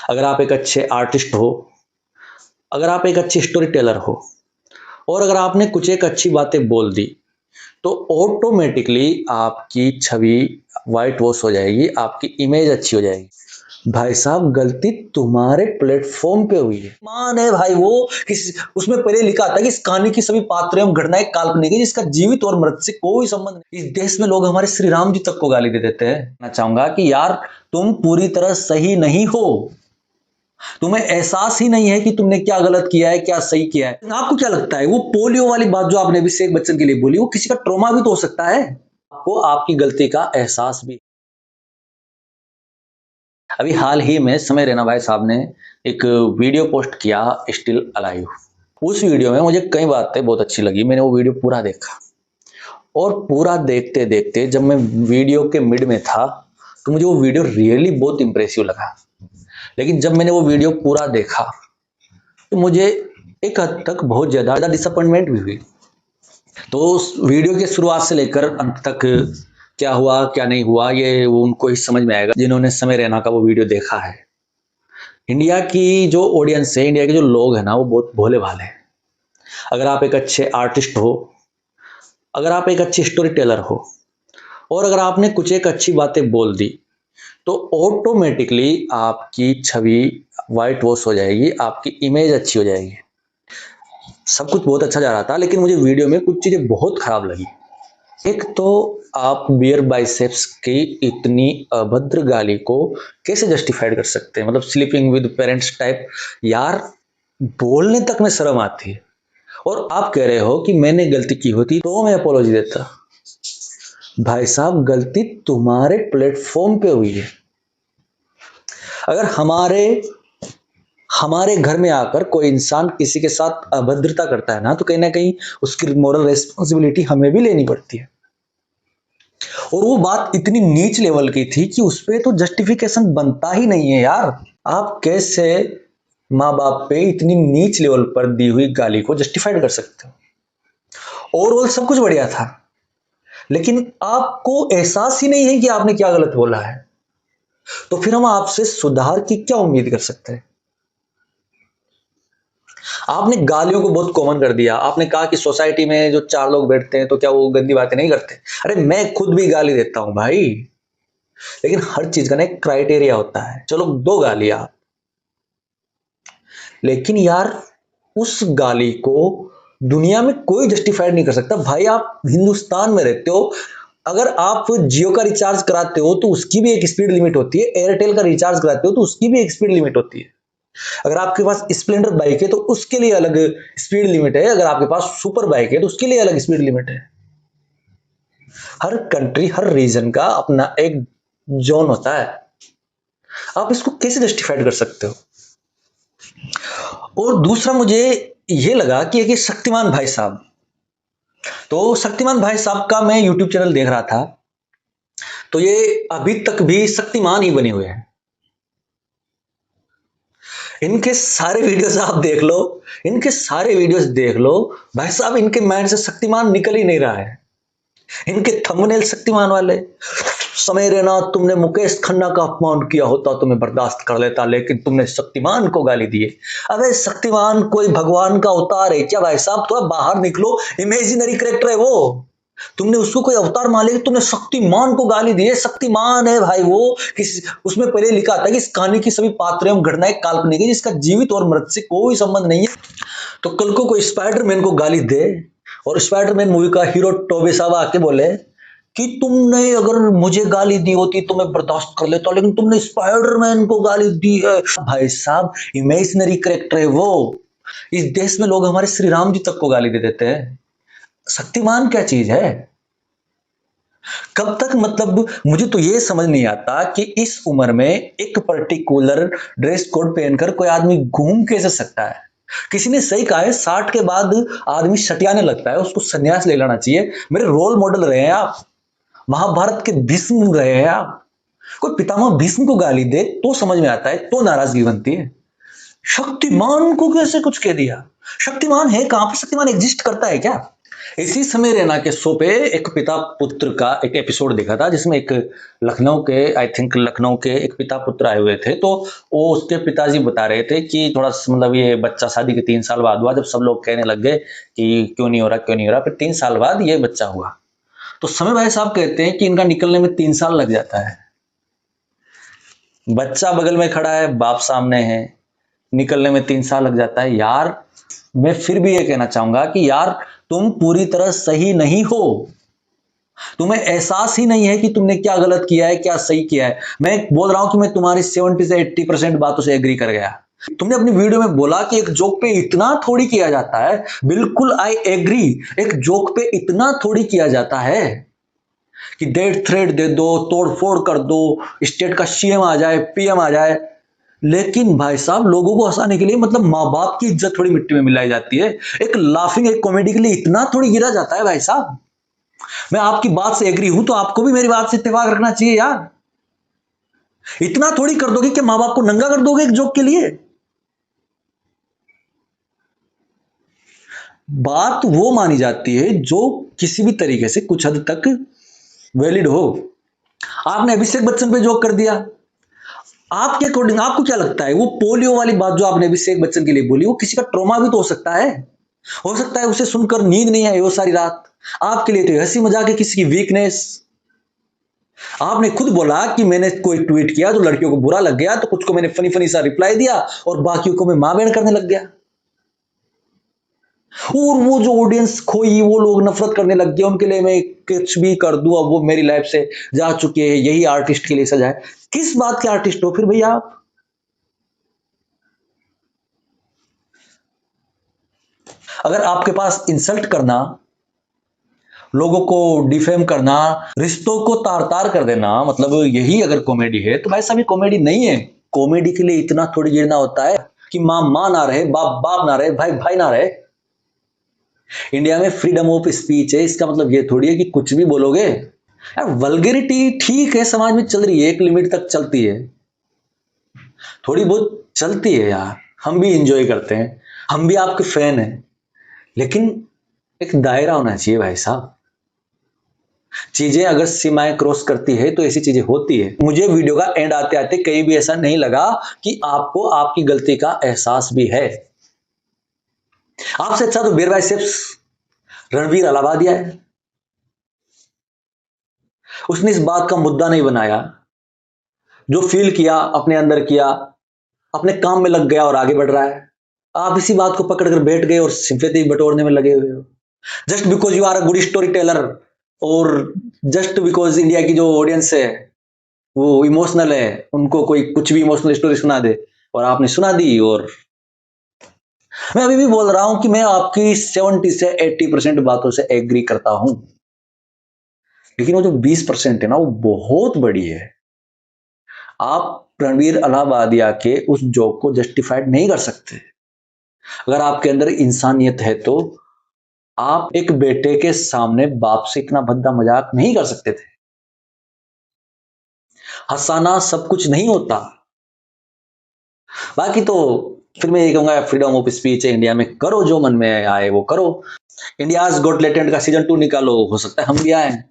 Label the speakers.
Speaker 1: अगर आप एक अच्छे आर्टिस्ट हो, अगर आप एक अच्छी स्टोरी टेलर हो और अगर आपने कुछ एक अच्छी बातें बोल दी तो ऑटोमेटिकली आपकी छवि वाइट वॉश हो जाएगी, आपकी इमेज अच्छी हो जाएगी। भाई साहब, गलती तुम्हारे प्लेटफॉर्म पे हुई है। मान है भाई, वो किस उसमें पहले लिखा था कि इस कहानी की सभी पात्र एवं घटनाएं काल्पनिक है, जिसका जीवित और मृत से कोई संबंध नहीं। इस देश में लोग हमारे श्री राम जी तक को गाली दे देते हैं। मैं चाहूंगा कि यार, तुम पूरी तरह सही नहीं हो, तुम्हें एहसास ही नहीं है कि तुमने क्या गलत किया है, क्या सही किया है। आपको क्या लगता है, वो पोलियो वाली बात जो आपने अभिषेक बच्चन के लिए बोली, वो किसी का ट्रॉमा भी तो हो सकता है। आपको आपकी गलती का एहसास भी। अभी हाल ही में समय रैना भाई साहब ने एक वीडियो पोस्ट किया, स्टिल अलाइव। उस वीडियो में मुझे कई बातें बहुत अच्छी लगी। मैंने वो वीडियो पूरा देखा और पूरा देखते देखते जब मैं वीडियो के मिड में था तो मुझे वो वीडियो रियली बहुत इंप्रेसिव लगा। लेकिन जब मैंने वो वीडियो पूरा देखा तो मुझे एक हद तक बहुत ज्यादा डिसअपॉइंटमेंट भी हुई। तो उस वीडियो के शुरुआत से लेकर अंत तक क्या हुआ क्या नहीं हुआ, ये वो उनको ही समझ में आएगा जिन्होंने समय रैना का वो वीडियो देखा है। इंडिया की जो ऑडियंस है, इंडिया के जो लोग हैं ना, वो बहुत भोले भाले हैं। अगर आप एक अच्छे आर्टिस्ट हो, अगर आप एक अच्छी स्टोरी टेलर हो और अगर आपने कुछ एक अच्छी बातें बोल दी तो ऑटोमेटिकली आपकी छवि वाइट वॉश हो जाएगी, आपकी इमेज अच्छी हो जाएगी। सब कुछ बहुत अच्छा जा रहा था, लेकिन मुझे वीडियो में कुछ चीजें बहुत खराब लगी। एक तो आप बियर बाइसेप्स की इतनी अभद्र गाली को कैसे जस्टिफाइड कर सकते हैं? मतलब स्लीपिंग विद पेरेंट्स टाइप, यार बोलने तक में शर्म आती है। और आप कह रहे हो कि मैंने गलती की होती तो मैं अपोलॉजी देता। भाई साहब, गलती तुम्हारे प्लेटफॉर्म पे हुई है। अगर हमारे हमारे घर में आकर कोई इंसान किसी के साथ अभद्रता करता है ना, तो कहीं ना कहीं उसकी मोरल रेस्पॉन्सिबिलिटी हमें भी लेनी पड़ती है। और वो बात इतनी नीच लेवल की थी कि उस पर तो जस्टिफिकेशन बनता ही नहीं है यार। आप कैसे माँ बाप पे इतनी नीच लेवल पर दी हुई गाली को जस्टिफाइड कर सकते हो? ओवरऑल सब कुछ बढ़िया था, लेकिन आपको एहसास ही नहीं है कि आपने क्या गलत बोला है। तो फिर हम आपसे सुधार की क्या उम्मीद कर सकते हैं? आपने गालियों को बहुत कॉमन कर दिया। आपने कहा कि सोसाइटी में जो चार लोग बैठते हैं तो क्या वो गंदी बातें नहीं करते? अरे मैं खुद भी गाली देता हूं भाई, लेकिन हर चीज का ना एक क्राइटेरिया होता है। चलो दो गालियां, लेकिन यार उस गाली को दुनिया में कोई जस्टिफाइड नहीं कर सकता। भाई आप हिंदुस्तान में रहते हो, अगर आप जियो का रिचार्ज कराते हो तो उसकी भी एक स्पीड लिमिट होती है, एयरटेल का रिचार्ज कराते हो तो उसकी भी एक स्पीड लिमिट होती है। अगर आपके पास स्प्लेंडर बाइक है तो उसके लिए अलग स्पीड लिमिट है, अगर आपके पास सुपर बाइक है तो उसके लिए अलग स्पीड लिमिट है। हर कंट्री, हर रीजन का अपना एक जोन होता है। आप इसको कैसे जस्टिफाइड कर सकते हो? और दूसरा मुझे ये लगा कि एक शक्तिमान भाई साहब, तो शक्तिमान भाई साहब का मैं यूट्यूब चैनल देख रहा था, तो ये अभी तक भी शक्तिमान ही बने हुए हैं। इनके सारे वीडियोस आप देख लो, इनके सारे वीडियोस देख लो, भाई साहब इनके माइंड से शक्तिमान निकल ही नहीं रहा है। इनके थंबनेल शक्तिमान वाले। समय रहना, तुमने मुकेश खन्ना का अपमान किया होता तो मैं बर्दाश्त कर लेता, लेकिन तुमने शक्तिमान को गाली दी है। अबे शक्तिमान कोई भगवान का अवतार है क्या भाई साहब? थोड़ा बाहर निकलो, इमेजिनरी कैरेक्टर है वो। तुमने उसको कोई अवतार मान लिया, तुमने शक्तिमान को गाली दी है। शक्तिमान है भाई वो, किस उसमें पहले लिखा था कि इस कहानी की सभी पात्र एवं घटनाएं काल्पनिक है, जिसका जीवित और मृत से कोई संबंध नहीं है। तो कल को कोई स्पाइडरमैन को गाली दे और स्पाइडरमैन मूवी का हीरो टोबे साहब आके बोले कि तुमने अगर मुझे गाली दी होती तो मैं बर्दाश्त कर लेता, लेकिन तुमने स्पाइडरमैन को गाली दी है। भाई साहब इमेजिनरी कैरेक्टर है वो। इस देश में लोग हमारे श्री राम जी तक को गाली दे देते हैं। शक्तिमान क्या चीज है? कब तक, मतलब मुझे तो ये समझ नहीं आता कि इस उम्र में एक पर्टिकुलर ड्रेस कोड पहनकर कोई आदमी घूम कैसे सकता है। किसी ने सही कहा है, 60 के बाद आदमी सटियाने लगता है, उसको संन्यास ले लेना चाहिए। मेरे रोल मॉडल रहे हैं आप, महाभारत के भीष्म रहे हैं आप। कोई पितामह भीष्म को गाली दे तो समझ में आता है, तो नाराजगी बनती है। शक्तिमान को कैसे कुछ कह दिया? शक्तिमान है कहां पर? शक्तिमान एग्जिस्ट करता है क्या? इसी समय रैना के शो पे एक पिता पुत्र का एक एपिसोड देखा था, जिसमें एक लखनऊ के, आई थिंक लखनऊ के एक पिता पुत्र आए हुए थे। तो वो उसके पिताजी बता रहे थे कि थोड़ा मतलब ये बच्चा शादी के 3 साल बाद हुआ, जब सब लोग कहने लग गए कि क्यों नहीं हो रहा, क्यों नहीं हो रहा, फिर 3 साल बाद ये बच्चा हुआ। तो समय भाई साहब कहते हैं कि इनका निकलने में 3 साल लग जाता है। बच्चा बगल में खड़ा है, बाप सामने है, निकलने में 3 साल लग जाता है। यार मैं फिर भी ये कहना चाहूंगा कि यार तुम पूरी तरह सही नहीं हो, तुम्हें एहसास ही नहीं है कि तुमने क्या गलत किया है, क्या सही किया है। मैं बोल रहा हूं कि मैं तुम्हारी 70 से 80% बातों से एग्री कर गया। तुमने अपनी वीडियो में बोला कि एक जोक पे इतना थोड़ी किया जाता है, बिल्कुल आई एग्री, एक जोक पे इतना थोड़ी किया जाता है कि डेथ थ्रेट दे दो, तोड़फोड़ कर दो, स्टेट का सीएम आ जाए, पीएम आ जाए। लेकिन भाई साहब लोगों को हंसाने के लिए मतलब माँ बाप की इज्जत थोड़ी मिट्टी में मिलाई जाती है। एक लाफिंग, एक कॉमेडी के लिए इतना थोड़ी गिरा जाता है भाई साहब। मैं आपकी बात से एग्री हूं तो आपको भी मेरी बात से इत्तेफाक रखना चाहिए यार। इतना थोड़ी कर दोगे कि माँ बाप को नंगा कर दोगे एक जोक के लिए। बात वो मानी जाती है जो किसी भी तरीके से कुछ हद तक वैलिड हो। आपने अभिषेक बच्चन पे जोक कर दिया, आपके अकॉर्डिंग आपको क्या लगता है वो पोलियो वाली बात जो आपने अभिषेक बच्चन के लिए बोली, वो किसी का ट्रॉमा भी तो हो सकता है उसे सुनकर नींद नहीं आई वो सारी रात। आपके लिए तो हंसी मजाक है, किसी की वीकनेस। आपने खुद बोला कि मैंने कोई ट्वीट किया तो लड़कियों को बुरा लग गया, तो कुछ को मैंने फनी फनी सा रिप्लाई दिया और बाकियों को मैं मां बहन करने लग गया। और वो जो ऑडियंस खोई, वो लोग नफरत करने लग गए, उनके लिए मैं कुछ भी कर दूं, अब वो मेरी लाइफ से जा चुके हैं, यही आर्टिस्ट के लिए सजा है। किस बात के आर्टिस्ट हो फिर भैया आप? अगर आपके पास इंसल्ट करना, लोगों को डिफेम करना, रिश्तों को तार तार कर देना, मतलब यही अगर कॉमेडी है तो भाई साहब ये कॉमेडी नहीं है। कॉमेडी के लिए इतना थोड़ी गिरना होता है कि मां मां ना रहे, बाप बाप ना रहे, भाई भाई ना रहे। इंडिया में फ्रीडम ऑफ स्पीच है, इसका मतलब ये थोड़ी है कि कुछ भी बोलोगे। यार वल्गैरिटी ठीक है, समाज में चल रही है, एक लिमिट तक चलती है, थोड़ी बहुत चलती है यार, हम भी इंजॉय करते हैं, हम भी आपके फैन हैं। लेकिन एक दायरा होना चाहिए भाई साहब। चीजें अगर सीमाएं क्रॉस करती है तो ऐसी चीजें होती है। मुझे वीडियो का एंड आते आते कहीं भी ऐसा नहीं लगा कि आपको आपकी गलती का एहसास भी है। आपसे अच्छा तो बीर भाई सिर्फ रणवीर अलाहाबादिया है। उसने इस बात का मुद्दा नहीं बनाया, जो फील किया अपने अंदर किया, अपने काम में लग गया और आगे बढ़ रहा है। आप इसी बात को पकड़कर बैठ गए और सिंपैथी बटोरने में लगे हुए हो, just because you are a good storyteller, और जस्ट बिकॉज इंडिया की जो ऑडियंस है वो इमोशनल है, उनको कोई कुछ भी इमोशनल स्टोरी सुना दे और आपने सुना दी। और मैं अभी भी बोल रहा हूं कि मैं आपकी 70 से 80% बातों से एग्री करता हूं, लेकिन वो जो 20% है ना वो बहुत बड़ी है। आप रणवीर अलाहाबादिया के उस जोक को जस्टिफाइड नहीं कर सकते। अगर आपके अंदर इंसानियत है तो आप एक बेटे के सामने बाप से इतना भद्दा मजाक नहीं कर सकते थे। हंसाना सब कुछ नहीं होता। बाकी तो फिर मैं ये कहूंगा फ्रीडम ऑफ स्पीच है इंडिया में, करो जो मन में आए वो करो। इंडियाज गॉट टैलेंट का सीजन 2 निकालो, हो सकता है हम भी आए।